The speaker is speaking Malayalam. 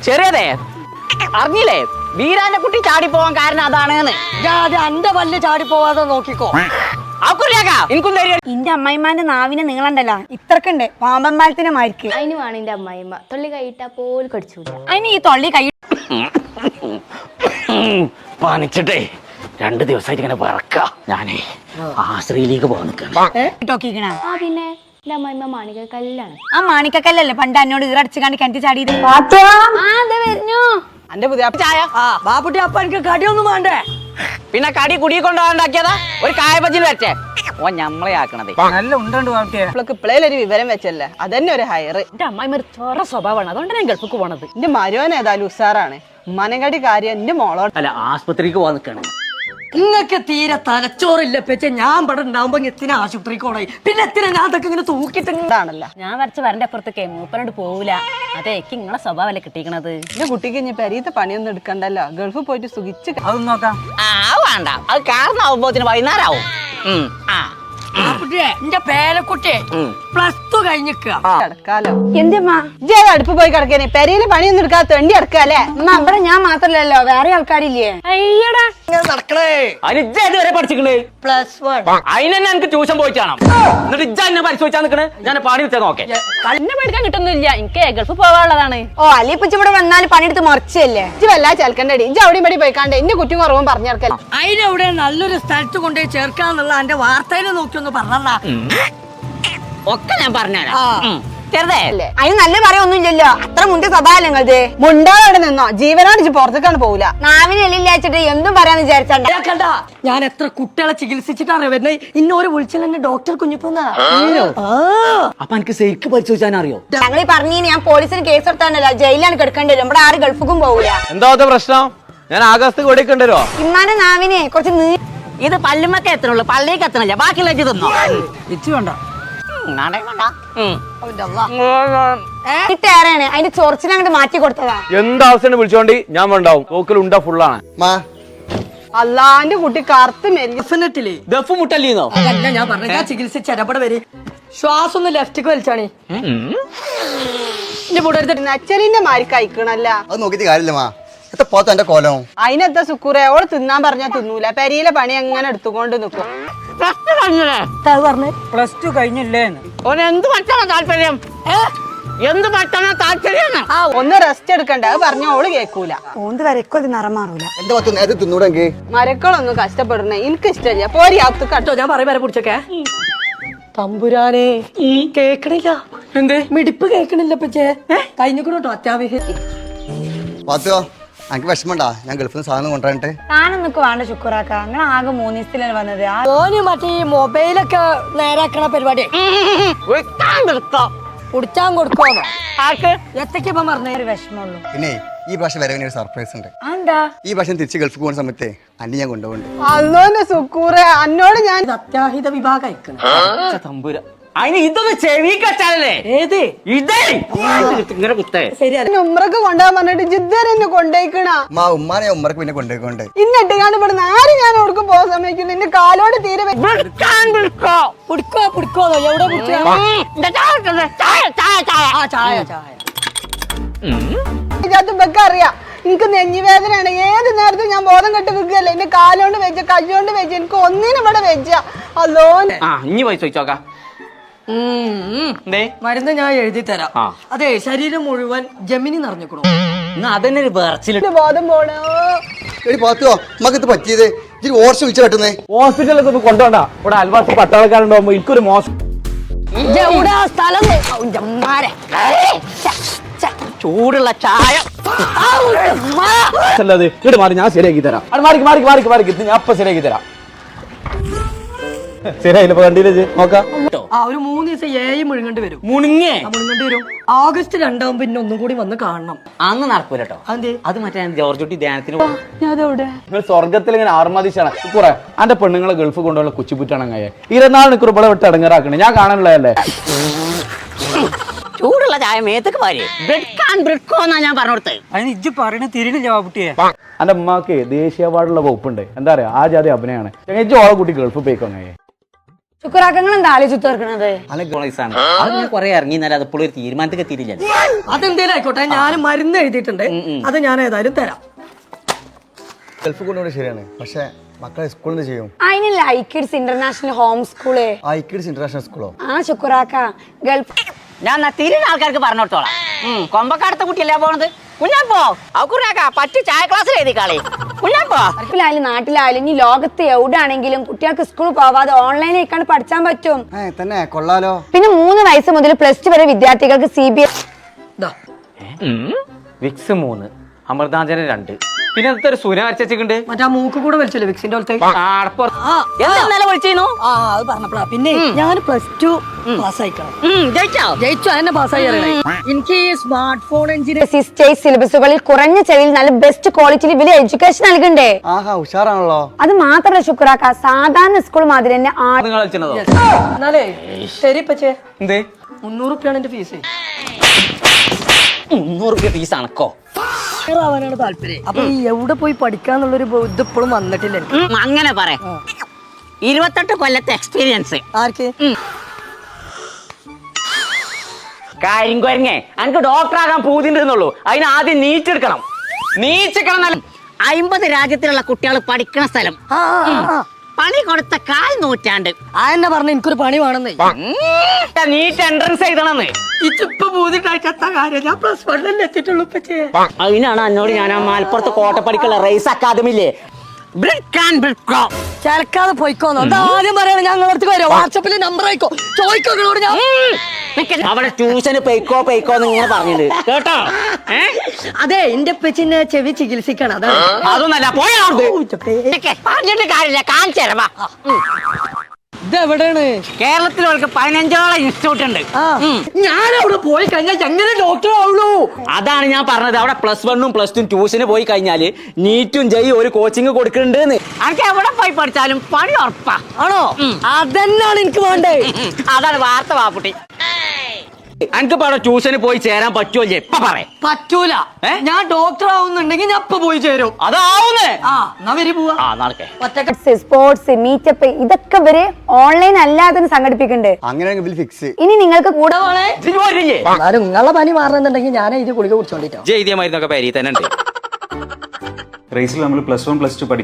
ചെറിയതേ അറിഞ്ഞില്ലേ വീരാന്റെ കുട്ടി ചാടി പോവാൻ കാരണം അതാണ് എന്റെ പല്ല് ചാടി പോവാതെ നോക്കിക്കോ. എന്റെ അമ്മായിമാന്റെ നാവിനെ നിങ്ങളുണ്ടല്ലോ ഇത്രക്കുണ്ട് പാമ്പമ്പാലത്തിന് മാരിക്ക്. അതിന് വേണം എന്റെ അമ്മായിമ്മ തൊള്ളി കൈയിട്ടാ പോലും കടിച്ചൂല. അതിന് ഈ തൊള്ളി കൈ പനിച്ചിട്ടേ 2 ദിവസമായിട്ട് ഇങ്ങനെ വിറക്ക. ഞാനേ ആശ്രയിലേക്ക് പോകാൻ ടോക്കിക്കണ. ആ പിന്നെ എന്റെ അമ്മായിമ്മ മാണിക കല്ലാണ്. ആ മാണിക്കക്കല്ലല്ലേ പണ്ട് എന്നോട് ഈറടിച്ച് കണ്ട് കിണറ്റി ചാടിയത്. എന്റെ പുതിയ ചായ ബാപ്പുട്ടി അപ്പ എനിക്ക് കടിയൊന്നും വേണ്ടേ? പിന്നെ കടി കുടി കൊണ്ടുപോകാണ്ടാക്കിയതാ ഒരു കായപ്പച്ചിൽ വെച്ചേ ഓ ഞമ്മളെ ആക്കണത് നല്ല ഉണ്ടോ ബാപ്പുട്ടിയെ? ഇപ്പോഴൊരു വിവരം വെച്ചല്ലേ അതന്നെ ഒരു ഹയർ. എന്റെ അമ്മായി ഒരു ചോറ സ്വഭാവമാണ്, അതുകൊണ്ട് ഞാൻ ഗൾഫിക്ക് പോണത്. എന്റെ മരുവൻ ഏതായാലും ഉസാറാണ്. മനങ്കടി കാര്യം എന്റെ മോളോട് അല്ല ആസ്പത്രിക്ക് പോവാൻ നിക്കാണ്. നിങ്ങക്ക് തീരെ തലച്ചോറില്ല പെച്ച. ഞാൻ ഇവിടെ ഉണ്ടാവുമ്പോ എത്തിനാ ആശുപത്രിക്ക് പോണേ, പിന്നെ എത്തിനാ ഞാൻ അതൊക്കെ ഇങ്ങനെ തൂക്കിട്ടാണല്ലോ. ഞാൻ വരച്ച വരന്റെ അപ്പുറത്തേക്ക് മൂപ്പനോട് പോവില്ല. അതെ എനിക്ക് നിങ്ങളെ സ്വഭാവല്ലേ കിട്ടിക്കണത്. എന്റെ കുട്ടിക്ക് ഇനി പെരീത്തെ പണിയൊന്നും എടുക്കണ്ടല്ലോ, ഗൾഫിൽ പോയിട്ട് സുഖിച്ച് അതൊന്നും നോക്കാം. വേണ്ട അത് കാരണമാവുമ്പോത്തിന് വൈകുന്നേരമാവും. എന്റെ പേരക്കുട്ടി +2 കഴിഞ്ഞിക്കുക. കിടക്കാലോ. എന്റെമ്മ ഇജ്ജ് അടുപ്പ് പോയി കിടക്കേനെ, പെരയില് പണിയൊന്നും എടുക്കാത്ത തെണ്ടി കിടക്കാല്ലേ. ഇവിടെ ഞാൻ മാത്രല്ലല്ലോ വേറെ ആൾക്കാരില്ലേ? അയ്യടാ നടക്കണേ. വരെ പഠിച്ചിക്കണേ +1. അതിനെന്നെ എനിക്ക് ട്യൂഷൻ പോയിട്ടാണ്. എന്നിട്ട് ഇജ്ജ എന്നെ പരിശോധിച്ചാ നിക്കണേ. ഞാൻ പാടി വെച്ചാൽ നോക്കേ എന്നെ പഠിക്കാൻ കിട്ടുന്നില്ല, എനിക്ക് ഗൾഫ് പോവാനുള്ളതാണ്. ഓ അല്ലെ ഇപ്പൊ ഇവിടെ വന്നാൽ പണിയെടുത്ത് മറിച്ചല്ലേ. ഇജ്ജ് വല്ലാ ചെലക്കണ്ടടി. ഇജ്ജ് അവിടെയും പടി പോയിക്കാണ്ട് എന്റെ കുറ്റം കുറവും പറഞ്ഞിറക്കല്ല. അതിനെവിടെ നല്ലൊരു സ്ഥലത്ത് കൊണ്ടുപോയി ചേർക്കാന്നുള്ള എന്റെ വാർത്തയില് നോക്കി ഒന്ന് പറഞ്ഞാ ഒക്കെ ഞാൻ പറഞ്ഞുതരാം. ചെറുതേ അതിന് നല്ല പറയൊന്നുമില്ലല്ലോ, അത്ര മുന്തിയ സ്വഭാവല്ലേ നിങ്ങളത്. മുണ്ടാടെ നിന്നോ ജീവനോട് ഇജ്ജ് പുറത്തേക്കാണ് പോവില്ല. നാവിന് എല്ലില്ലാച്ചിട്ട് എന്തും പറയാന്ന് വിചാരിച്ചണ്ട. കണ്ട ഞാൻ എത്ര കുട്ടികളെ ചികിത്സിച്ചിട്ടാണ് വരുന്നത്. ഇന്നോര് വിളിച്ചാൽ എന്നെ ഡോക്ടർ കുഞ്ഞിപ്പോന്നാ. അപ്പൊ എനിക്ക് ശരിക്ക് പരിശോധിച്ചാൻ അറിയോ? ഞങ്ങളീ പറഞ്ഞീന് ഞാൻ പോലീസിന് കേസ് എടുത്താണ്ടല്ലോ, ജയിലാണ് കിടക്കേണ്ടി വരും. ഇവിടെ ആരും ഗൾഫുക്കും പോവില്ല. എന്താ പ്രശ്നം? ഞാൻ ആകാശത്ത് കൊടുക്കണ്ടോ? ഇമ്മാന്റെ നാവിനെ കുറച്ച് ഇത് പല്ലുമൊക്കെ എത്തണുള്ളൂ, പള്ളിക്ക് എത്തണില്ല. ബാക്കിയുള്ള ഇജ്ജ് തിന്നോ. ഇച്ചു വേണ്ട. ഇട്ടേറാണ് അതിന്റെ ചൊറിച്ചിനെ അങ്ങോട്ട് മാറ്റി കൊടുത്തതാ. എന്താവശ്യം വിളിച്ചോണ്ടി ഞാൻ ഉണ്ടാവും. തോക്കലുണ്ട ഫുള്ളാണ്. അല്ലാന്റെ കുട്ടി കറുത്ത് ഡെഫിനറ്റ്ലി ദഫ് മുട്ടല്ലിന്നോ? അതല്ല ഞാൻ പറഞ്ഞ, ഞാൻ ചികിത്സിച്ച ഇടപെട വരെ ശ്വാസം ഒന്ന് ലെഫ്റ്റിക്ക് വലിച്ചാണേ. എന്റെ കൂടെ എടുത്തിട്ട് നച്ചരിന്റെ മാരിക്ക് അയക്കണല്ല. അത് നോക്കിട്ട് കാര്യമില്ല. എത്ര പോത്ത എന്റെ കോലം. അതിനെന്താ സുക്കൂറെ, ഓള് തിന്നാൻ പറഞ്ഞാ തിന്നൂല. പെരിയിലെ പണി എങ്ങനെ എടുത്തുകൊണ്ട് നിക്കും. +2 കഴിഞ്ഞില്ലേ? എന്ത് പറ്റാനാ താല്പര്യം? എന്ത് പറ്റാനാ താല്പര്യം? ഒന്ന് റെസ്റ്റ് എടുക്കണ്ട, അത് പറഞ്ഞ ഓള് കേക്കൂല. ഓന്ത് വരക്കോ നിറം മാറൂല. എന്റെ പത്ത് നേരത്തെ തിന്നൂടെങ്കിൽ മരക്കളൊന്നും കഷ്ടപ്പെടണേ എനിക്ക് ഇഷ്ടല്ല. പോരി അത്ത് കട്ടോ. ഞാൻ പറയും വരെ പിടിച്ചൊക്കെ. തമ്പുരാനെ കേക്കണില്ല. എന്ത് മിടിപ്പ് കേക്കണില്ല പച്ചേ. കഴിഞ്ഞിട്ടോ അത്യാവശ്യം. പാത്തോ എനിക്ക് വിഷമണ്ടാ, ഞാൻ ഗൾഫിൽ നിന്ന് സാധനം കൊണ്ടുവരട്ടെ. താനൊന്നൊക്കെ വേണ്ട ശുക്രാക്ക, നിങ്ങൾ ആകെ 3 ദിവസത്തിലാണ് വന്നത്. ഓന് മറ്റേ ഈ മൊബൈലൊക്കെ നേരാക്കണ പരിപാടി കുടിച്ചാൻ കൊടുക്കോന്നോ എത്തക്കപ്പം പറഞ്ഞ ഒരു വിഷമമുള്ളൂ. പിന്നെ ഈ പ്രാവശ്യം വരവിന് ഒരു സർപ്രൈസ് ഉണ്ട്. എന്താ ഈ പ്രാവശ്യം തിരിച്ച് ഗൾഫിൽ പോകുന്ന സമയത്ത് അന്നെ ഞാൻ കൊണ്ടുപോകുന്നുണ്ട്. അല്ലോന്റെ സുക്കൂറെ, അന്നോട് ഞാൻ അത്യാഹിത വിഭാഗം അയക്കണം. തമ്പുര അതിന് ഇതൊന്ന് ചെവി കച്ചാലേ. ഏത് ഇതേ ഇങ്ങനെ കുത്തേ ശരിയാണ്. ഉമ്രക്ക് കൊണ്ടുപോകാൻ പറഞ്ഞിട്ട് ജിദ്ദർ എന്നെ കൊണ്ടേക്കണ. ഉമ്മാനെ ഉമ്മർക്ക് പിന്നെ കൊണ്ടുപോയിക്കൊണ്ട് ഇന്നിട്ട് കാണും ഇവിടുന്ന് ആരും ഞാൻ ഓർക്കും പോകാൻ സമയക്കില്ല. എന്റെ കാലോട് തീരെ പുടിക്കോ പുടിക്കോന്നോ എവിടെ ഇതൊക്കെ അറിയാം. എനിക്ക് നെഞ്ഞുവേദനയാണ്. ഏത് നേരത്തും ഞാൻ ബോധം കെട്ട് നിൽക്കുകയല്ലേ. എന്റെ കാലോണ്ട് വെച്ച കയ്യോണ്ട് വെച്ച എനിക്ക് ഒന്നിനും ഇവിടെ വെച്ച. അല്ലോ ഇനി പോയി ചോദിച്ചോക്കാം. മരുന്ന് ഞാൻ എഴുതി തരാം. അതെ ശരീരം മുഴുവൻ ജമിനി നിറഞ്ഞിക്കണോ. അതന്നെ ഒരു വേർച്ചിൽ ബോധം പോണോ. എടി പാത്തോ നമുക്ക് ഇത് പറ്റിയത് ഇച്ചിരി ഓർച്ച വിളിച്ചു കെട്ടുന്നേ. ഹോസ്പിറ്റലൊക്കെ ഒന്ന് കൊണ്ടുപോണ്ട. ഇവിടെ അയൽവാസി പട്ടാളക്കാരുണ്ടാവുമ്പോ എനിക്കൊരു മോശം. സ്ഥലം ചൂടുള്ള ചായ അല്ലത് ഇങ്ങോട്ട് മാറി, ഞാൻ ശരിയാക്കി തരാം. അത് മാറിക്ക് മാറിക്ക് മാറിക്ക് മാറിക്ക് ഞാൻ അപ്പൊ ശരിയാക്കി തരാം. ശരിയായില്ല കണ്ടില്ലേ നോക്കാം. ഒരു 3 ദിവസം 7 മുഴുങ്ങേണ്ടി വരും. മുണിങ്ങേ മുഴുങ്ങേണ്ടി വരും. ഓഗസ്റ്റ് 2 പിന്നെ ഒന്നും കൂടി വന്ന് കാണണം. അന്ന് നടക്കൂല കേട്ടോ. അത് മറ്റേ ജോർജ് കുട്ടി ധ്യാനത്തിന് നിങ്ങൾ സ്വർഗത്തിൽ ഇങ്ങനെ ആർമാദിച്ചാണ് കുറെ എന്റെ പെണ്ണുങ്ങളെ ഗൾഫ് കൊണ്ടുള്ള കുച്ചിപ്പുറ്റാണ്. 24 മണിക്കൂർ ഇവിടെ വിട്ട് ഇടങ്ങാറാക്കണേ ഞാൻ കാണാനുള്ളതല്ലേ. ചൂടുള്ള ചായ മേത്തേക്ക് പാരി. ബ്രെഡ്കോന്നാ ഞാൻ പറഞ്ഞോടുത്തത്. അതിന് ഇജ്ജ് പറയണ തിരിഞ്ഞില്ല കുട്ടിയെ. എന്റെ ഉമ്മാക്ക് ദേശീയ അവാർഡുള്ള വകുപ്പുണ്ട്. എന്താ പറയാ ആ ജാതി അഭിനയാണ്. ഇജ്ജ് ഓളെ കുട്ടി ഗൾഫ് പോയിക്കോങ്ങയെ. ശുക്രാക്കങ്ങൾ എന്താ ആലോചിച്ചു തീർക്കണത്? കോളേജാണ് അത് ഞാൻ കുറെ ഇറങ്ങി എന്നാൽ അതിപ്പോഴും ഒരു തീരുമാനത്തിൽ എത്തിയിട്ടില്ല. അതെന്തേലും ആയിക്കോട്ടെ, ഞാൻ മരുന്ന് എഴുതിയിട്ടുണ്ട്, അത് ഞാൻ ഏതായാലും തരാം. ഗൾഫ് കൊണ്ടുപോയി ശരിയാണ്, പക്ഷെ മക്കളെ സ്കൂളിൽ നിന്ന് ചെയ്യും. അതിനല്ല ഐക്കിഡ്സ് ഇന്റർനാഷണൽ ഹോം സ്കൂള്. ഐക്കിഡ്സ് ഇന്റർനാഷണൽ സ്കൂളോ? ആ ശുക്രാക്ക ഗൾഫ്. ഞാൻ തിരിഞ്ഞ ആൾക്കാർക്ക് പറഞ്ഞോട്ടോളാം. കൊമ്പക്കാടത്തെ കുട്ടിയല്ലേ പോണത്? കുഞ്ഞാപ്പോ അവക്കുറാക്ക പറ്റി ചായ ക്ലാസ്സിൽ എഴുതിക്കാളെ. കുഞ്ഞാപ്പോ ഗൾഫിലായാലും നാട്ടിലായാലും ഇനി ലോകത്ത് എവിടെയാണെങ്കിലും കുട്ടികൾക്ക് സ്കൂൾ പോവാതെ ഓൺലൈനിലേക്കാണ് പഠിച്ചാൻ പറ്റും. തന്നെ കൊള്ളാലോ. പിന്നെ 3 വയസ്സ് മുതൽ +2 വരെ വിദ്യാർത്ഥികൾക്ക് CBSE. വിക്സ് 3, അമൃതാഞ്ജന 2, പിന്നെ ഒരു സൂര്യ വരച്ചുണ്ട്. മറ്റേ മൂക്ക് കൂടെ വലിച്ചല്ലേ വിക്സിന്റെ പോലത്തെ? എന്തായാലും വിളിച്ചിരുന്നു. അത് പറഞ്ഞപ്പോഴാ. പിന്നെ ഞാൻ +2 പാസ്സായിക്കണം. ജയിച്ചു, എന്നെ പാസ്സായി. എനിക്ക് ഈ സ്മാർട്ട് ഫോൺ എഞ്ചിനീയർ സ്റ്റേറ്റ് സിലബസുകളിൽ കുറഞ്ഞ ചെലവിൽ നല്ല ബെസ്റ്റ് ക്വാളിറ്റിയിൽ വലിയ എഡ്യൂക്കേഷൻ നൽകണ്ടേ? ആഹാ, ഉഷാറാണല്ലോ. അത് മാത്രമല്ല ശുക്രാക്ക, സാധാരണ സ്കൂൾ മാതിരി തന്നെ നിങ്ങൾ കളിച്ചോ? എന്നാലേ ശരി പച്ചേ, എന്തേ 300 റുപ്യാണ് എന്റെ ഫീസ്. 300 രൂപ ഫീസ് അണക്കോ? ആവാനാണ് താല്പര്യം. അപ്പൊ ഈ എവിടെ പോയി പഠിക്കാന്നുള്ളൊരു ഇത് ഇപ്പോഴും വന്നിട്ടില്ല എനിക്ക്. അങ്ങനെ പറയാം. 28 കൊല്ലത്തെ എക്സ്പീരിയൻസ്. ആർക്ക്? കാര്യംകൊരങ്ങേ, എനിക്ക് ഡോക്ടറാകാൻ പൂതിണ്ടെന്നുള്ളൂ. അതിന് ആദ്യം നീച്ചെടുക്കണം. നീച്ചെടുക്കണം. 50 രാജ്യത്തിലുള്ള കുട്ടികൾ പഠിക്കണ സ്ഥലം. പണി കൊടുത്ത 1/4 നൂറ്റാണ്ട്. ആ എന്നെ പറഞ്ഞ എനിക്കൊരു പണി വേണമെന്നേ. NEET entrance എഴുതണമെന്ന്. ഇപ്പൊ പൂതിട്ടായിട്ടാ കാര്യം. ഞാൻ +1 എത്തിയിട്ടുള്ളൂ പച്ചേ. അതിനാണ് എന്നോട് ഞാൻ ആ മലപ്പുറത്ത് കോട്ടപ്പടിക്കുള്ള റേസ് അക്കാദമിയിലെ ചേർക്കാതെ പോയിക്കോന്നോ? എന്താ ആദ്യം പറയണ? ഞങ്ങളടുത്ത് വരും, വാട്സപ്പിൽ നമ്പർ ആയിക്കോ, ചോദിക്കോളോട് ഞാൻ. അവിടെ ട്യൂഷന് പെയ്ക്കോന്ന് ഇങ്ങനെ പറഞ്ഞത് കേട്ടോ. അതെ, എന്റെ പെച്ചിനെ ചെവി ചികിത്സിക്കണം. അതാണ്. അതൊന്നല്ല, പറഞ്ഞിട്ട് കാര്യമില്ല. കാണിച്ചേരാ. ഇതെവിടെയാണ്? കേരളത്തിലേക്ക് 15ഓളം ഇൻസ്റ്റിറ്റ്യൂട്ട് ഉണ്ട്. ഞാൻ അവിടെ പോയി കഴിഞ്ഞാൽ എങ്ങനെ ഡോക്ടർ ആവുള്ളൂ? അതാണ് ഞാൻ പറഞ്ഞത്. അവിടെ +1ഉം +2 ട്യൂഷന് പോയി കഴിഞ്ഞാല് നീറ്റും ജയി ഒരു കോച്ചിങ് കൊടുക്കുന്നുണ്ട്. എനിക്ക് എവിടെ പോയി പഠിച്ചാലും പണി ഉറപ്പാ. ആണോ? അതന്നെയാണ് എനിക്ക് വേണ്ടേ. അതാണ് വാർത്ത വാപ്പുട്ടി. എനിക്കിപ്പോ അവിടെ ട്യൂഷന് പോയി ചേരാൻ പറ്റുമല്ലേ? ഇപ്പൊ പറയാം. പറ്റൂല. ഞാൻ ഡോക്ടർ ആവുന്നുണ്ടെങ്കിൽ ഞാൻ ഇപ്പൊ പോയി ചേരും. അതാവുന്നേ. എന്നാ വരി പോവാ. നാളെ സ്പോർട്സ് മീറ്റപ്പ് ഇതൊക്കെ ഇവര് ഓൺലൈൻ അല്ലാതെ സംഘടിപ്പിക്കുന്നുണ്ട്. അങ്ങനെയാണെങ്കിൽ ഫിക്സ്. ഇനി നിങ്ങൾക്ക് കൂടെ എന്നാലും നിങ്ങളെ പനി മാറണമെന്നുണ്ടെങ്കിൽ ഞാൻ ഇത് ഗുളിക കുടിച്ചോണ്ടിട്ടോ. ജയിതിയ മരുന്നൊക്കെ പേരി തന്നെ ഉണ്ട്. റേസിൽ നമ്മൾ +1 +2 പഠിക്കും.